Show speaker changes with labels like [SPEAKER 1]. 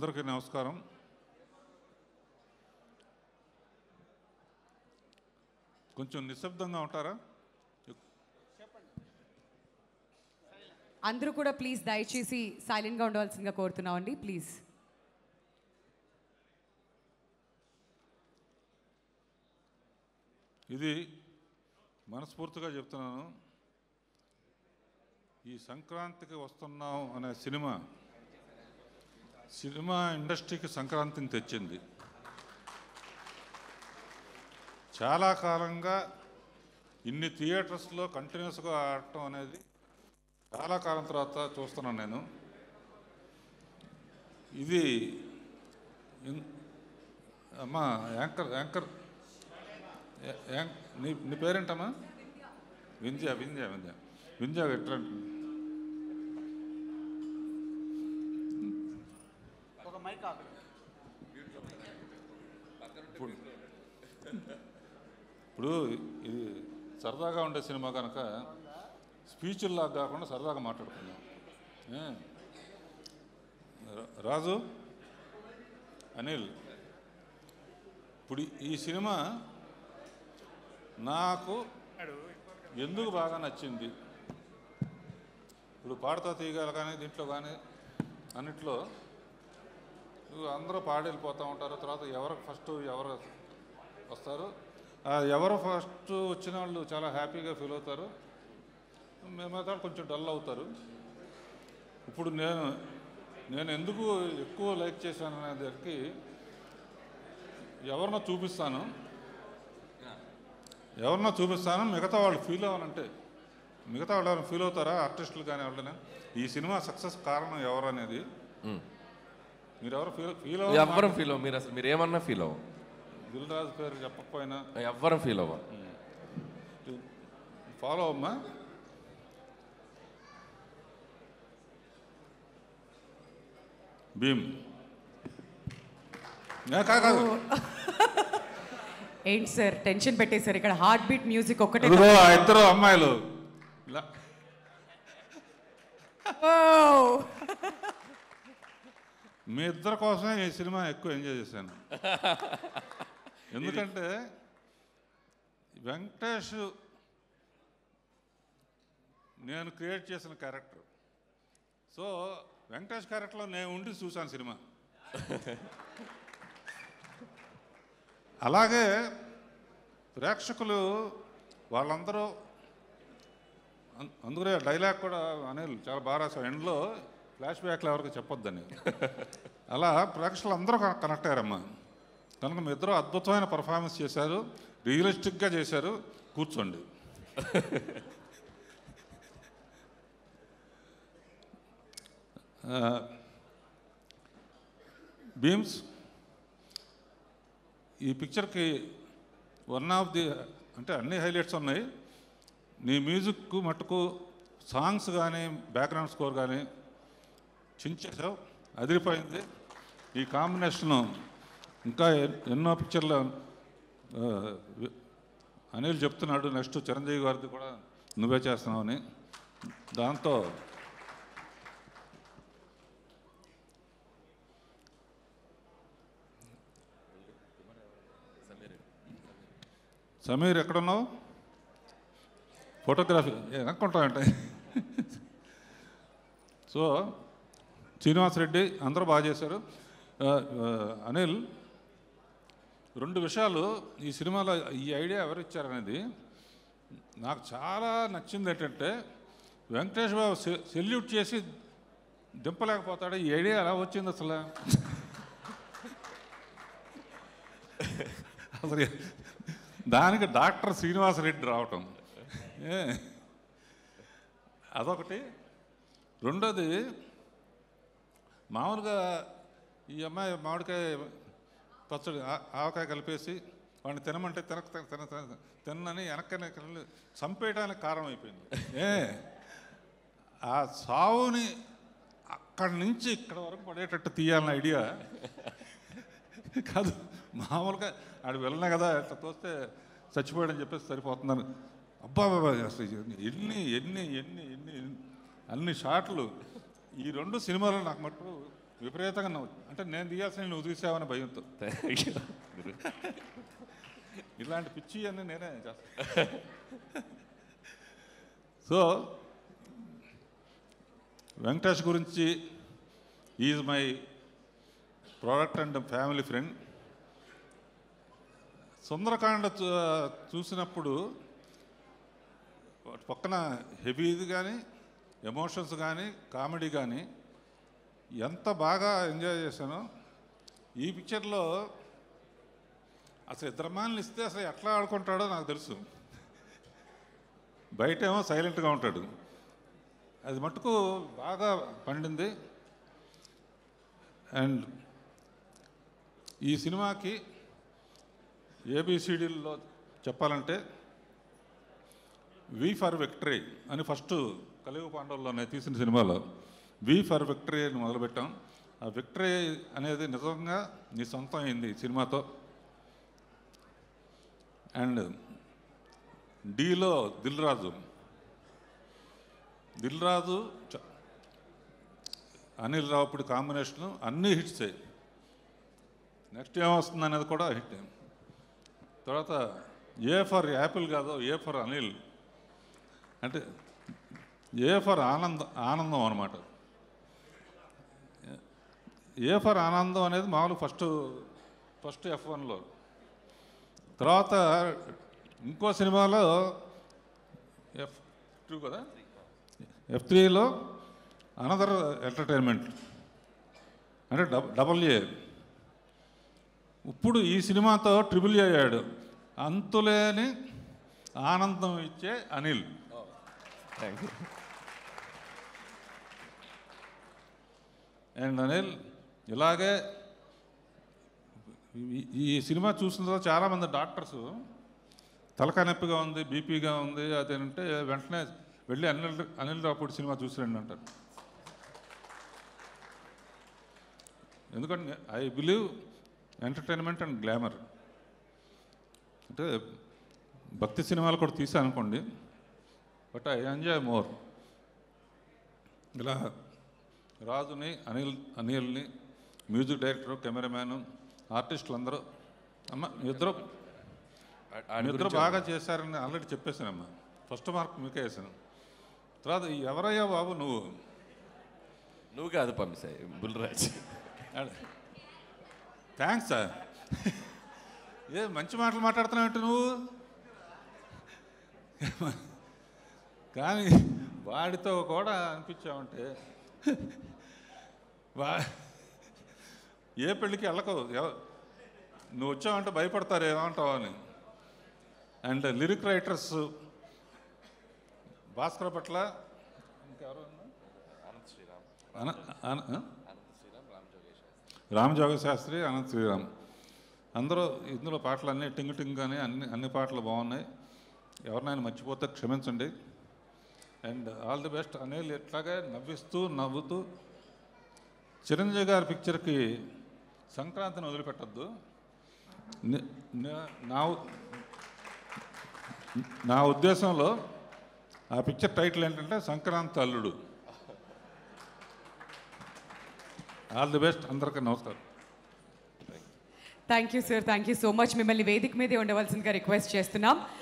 [SPEAKER 1] అందరికీ నమస్కారం. కొంచెం నిశ్శబ్దంగా ఉంటారా?
[SPEAKER 2] అందరూ కూడా ప్లీజ్ దయచేసి సైలెంట్గా ఉండవలసిందిగా కోరుతున్నామండి ప్లీజ్.
[SPEAKER 1] ఇది మనస్ఫూర్తిగా చెప్తున్నాను. ఈ సంక్రాంతికి వస్తున్నాం అనే సినిమా ఇండస్ట్రీకి సంక్రాంతిని తెచ్చింది. చాలా కాలంగా ఇన్ని థియేటర్స్లో కంటిన్యూస్గా ఆడటం అనేది చాలా కాలం తర్వాత చూస్తున్నాను నేను. ఇది అమ్మా యాంకర్ నీ పేరేంటమ్మా? వింధ్య ఎట్లా ఇప్పుడు ఇది సరదాగా ఉండే సినిమా కనుక స్పీచ్ల్లాగా కాకుండా సరదాగా మాట్లాడుకుందాం. రాజు, అనిల్, ఇప్పుడు ఈ సినిమా నాకు ఎందుకు బాగా నచ్చింది? ఇప్పుడు పాడుతా తీయగల కానీ దీంట్లో కానీ అన్నిట్లో అందరూ పాడి వెళ్ళిపోతూ ఉంటారు. తర్వాత ఎవరు వస్తారు, ఎవరు ఫస్ట్ వచ్చిన వాళ్ళు చాలా హ్యాపీగా ఫీల్ అవుతారు, మేమైతే కొంచెం డల్ అవుతారు. ఇప్పుడు నేను ఎందుకు ఎక్కువ లైక్ చేశాను అనే దానికి ఎవరినో చూపిస్తాను, మిగతా వాళ్ళు ఫీల్ అవ్వాలంటే మిగతా వాళ్ళు ఎవరైనా ఫీల్ అవుతారా? ఆర్టిస్టులు కానీ ఎవరైనా ఈ సినిమా సక్సెస్ కారణం ఎవరు అనేది మీరు ఎవరు
[SPEAKER 3] ఎవ్వరం ఫీల్ అవ్వ. మీరు ఏమన్నా ఫీల్ అవ్వ.
[SPEAKER 1] దిల్ రాజు పేరు చెప్పకపోయినా
[SPEAKER 3] ఎవ్వరం ఫీల్ అవ్వ.
[SPEAKER 1] ఫాలో అమ్మా. భీమ్ కాదు,
[SPEAKER 2] ఏంటి సార్ టెన్షన్ పెట్టేశారు? ఇక్కడ హార్ట్ బీట్ మ్యూజిక్ ఒక్కటే.
[SPEAKER 1] ఇద్దరు అమ్మాయిలు మీ ఇద్దరి కోసమే ఈ సినిమా ఎక్కువ ఎంజాయ్ చేశాను. ఎందుకంటే వెంకటేష్ నేను క్రియేట్ చేసిన క్యారెక్టర్. సో వెంకటేష్ క్యారెక్టర్లో నేను ఉండి చూశాను సినిమా. అలాగే ప్రేక్షకులు వాళ్ళందరూ అందుకనే డైలాగ్ కూడా అనిల్ చాలా బాగా రాశారు. ఎండ్లో ఫ్లాష్ బ్యాక్లో ఎవరికి చెప్పొద్దని. అలా ప్రేక్షకులు అందరూ కనెక్ట్ అయ్యారమ్మా. కనుక మీ ఇద్దరు అద్భుతమైన పర్ఫార్మెన్స్ చేశారు, రియలిస్టిక్గా చేశారు. కూర్చోండి. భీమ్స్, ఈ పిక్చర్కి వన్ ఆఫ్ ది అంటే అన్ని హైలైట్స్ ఉన్నాయి. నీ మ్యూజిక్ మట్టుకు సాంగ్స్ కానీ బ్యాక్గ్రౌండ్ స్కోర్ కానీ చించేసావు, అదిరిపోయింది. ఈ కాంబినేషను ఇంకా ఎన్నో పిక్చర్లు అనిల్ చెప్తున్నాడు, నెక్స్ట్ చిరంజీవి గారిది కూడా నువ్వే చేస్తున్నావు అని. దాంతో సమీర్ ఎక్కడున్నావు? ఫోటోగ్రఫీ ఎనుకుంటామంటే. సో శ్రీనివాసరెడ్డి అందరూ బాగా చేశారు. అనిల్, రెండు విషయాలు ఈ సినిమాలో ఈ ఐడియా ఎవరు ఇచ్చారనేది నాకు చాలా నచ్చింది. ఏంటంటే వెంకటేష్ బాబు సెల్యూట్ చేసి దింపలేకపోతాడు. ఈ ఐడియా ఎలా వచ్చింది అసలు? అసలు దానికి డాక్టర్ శ్రీనివాసరెడ్డి రావటం అదొకటి. రెండోది, మామూలుగా ఈ అమ్మాయి మామిడికాయ పచ్చడి ఆవకాయ కలిపేసి వాడిని తినమంటే తినని వెనక్కనే చంపేయడానికి కారణం అయిపోయింది. ఆ సావుని అక్కడి నుంచి ఇక్కడ వరకు పడేటట్టు తీయాలన్న ఐడియా కాదు. మామూలుగా ఆడు వెళ్ళినా కదా అట్లా తోస్తే చచ్చిపోయాడని చెప్పేసి సరిపోతున్నారు. అబ్బా అసలు ఎన్ని షాట్లు ఈ రెండు సినిమాలు నాకు మట్టు విపరీతంగా నవ్వు, అంటే నేను తీయాల్సిన నువ్వు తీసావని భయంతో. ఇలాంటి పిచ్చి అన్నీ నేనే చేస్తాను. సో వెంకటేష్ గురించి, is my product and family friend. Sundarakanda చూసినప్పుడు పక్కన హెవీది కానీ, ఎమోషన్స్ కానీ, కామెడీ కానీ ఎంత బాగా ఎంజాయ్ చేశానో. ఈ పిక్చర్లో అసలు ఇద్దరు అమ్మాయిలను ఇస్తే అసలు ఎట్లా ఆడుకుంటాడో నాకు తెలుసు. బయటేమో సైలెంట్గా ఉంటాడు, అది మటుకు బాగా పండింది. అండ్ ఈ సినిమాకి ఏబిసిడీల్లో చెప్పాలంటే వి ఫర్ విక్టరీ అని ఫస్ట్ కలియుగ పాండవుల్లోనే తీసిన సినిమాలో వి ఫర్ విక్టరీ అని మొదలుపెట్టాం. ఆ విక్టరీ అనేది నిజంగా నీ సొంతం అయింది ఈ సినిమాతో. అండ్ డీలో దిల్ రాజు అనిల్ రావుపూడి కాంబినేషను అన్నీ హిట్సే. నెక్స్ట్ ఏమొస్తుంది అనేది కూడా హిట్. తర్వాత ఏ ఫర్ యాపిల్ కాదు, ఏ ఫర్ అనిల్ అంటే ఏ ఫర్ ఆనందం అనమాట. ఏ ఫర్ ఆనందం అనేది మామూలు ఫస్ట్ F1లో. తర్వాత ఇంకో సినిమాలో F2 కదా, F3లో అనదర్ ఎంటర్టైన్మెంట్ అంటే డబుల్ ఏ. ఇప్పుడు ఈ సినిమాతో ట్రిపుల్ ఏ అయ్యాడు, అంతులేని ఆనందం ఇచ్చే Anil.
[SPEAKER 3] Thank you.
[SPEAKER 1] And Anil ఇలాగే ఈ సినిమా చూసిన తర్వాత చాలామంది డాక్టర్స్ తలకాయ నొప్పిగా ఉంది, బీపీగా ఉంది అదేంటే వెంటనే వెళ్ళి అనిల్ రావుపూడి సినిమా చూసిరండి అంటారు. ఎందుకంటే I believe entertainment and glamour. అంటే భక్తి సినిమాలు కూడా తీసాను అనుకోండి, బట్ ఐ ఎంజాయ్ మోర్. ఇలా రాజుని, అనిల్ని, మ్యూజిక్ డైరెక్టరు, కెమెరామ్యాను, ఆర్టిస్టులు అందరూ అమ్మ ఇద్దరు బాగా చేశారని ఆల్రెడీ చెప్పేశానమ్మా. ఫస్ట్ మార్క్ మీకే వేసాను. తర్వాత ఎవరయ్యా బాబు
[SPEAKER 3] నువ్వు కాదు పంపిస్తాయి బుల్రాజ్.
[SPEAKER 1] Thanks sir. ఏ మంచి మాటలు మాట్లాడుతున్నావు నువ్వు. కానీ వాడితో కూడా అనిపించావంటే ఏ పెళ్ళికి వెళ్ళకు, నువ్వు వచ్చావంటే భయపడతారు ఏమంటావు అని. అండ్ లిరిక్ రైటర్స్ భాస్కర్ పట్ల, ఇంకెవరు, రామజోగ శాస్త్రి, అనంత్ శ్రీరామ్, అందరూ ఇందులో పాటలన్నీ టింగ్ టింగ్ అని అన్ని పాటలు బాగున్నాయి. ఎవరినైనా మర్చిపోతే క్షమించండి. And all the best. Anil ఎట్లాగే నవ్వుతూ చిరంజీవి గారి పిక్చర్కి సంక్రాంతిని వదిలిపెట్టద్దు. నా ఉద్దేశంలో ఆ పిక్చర్ టైటిల్ ఏంటంటే సంక్రాంతి అల్లుడు. All the best. అందరికీ నమస్కారం.
[SPEAKER 2] Thank you sir, thank you so much. మిమ్మల్ని వేదిక మీదే ఉండవలసిందిగా రిక్వెస్ట్ చేస్తున్నాం.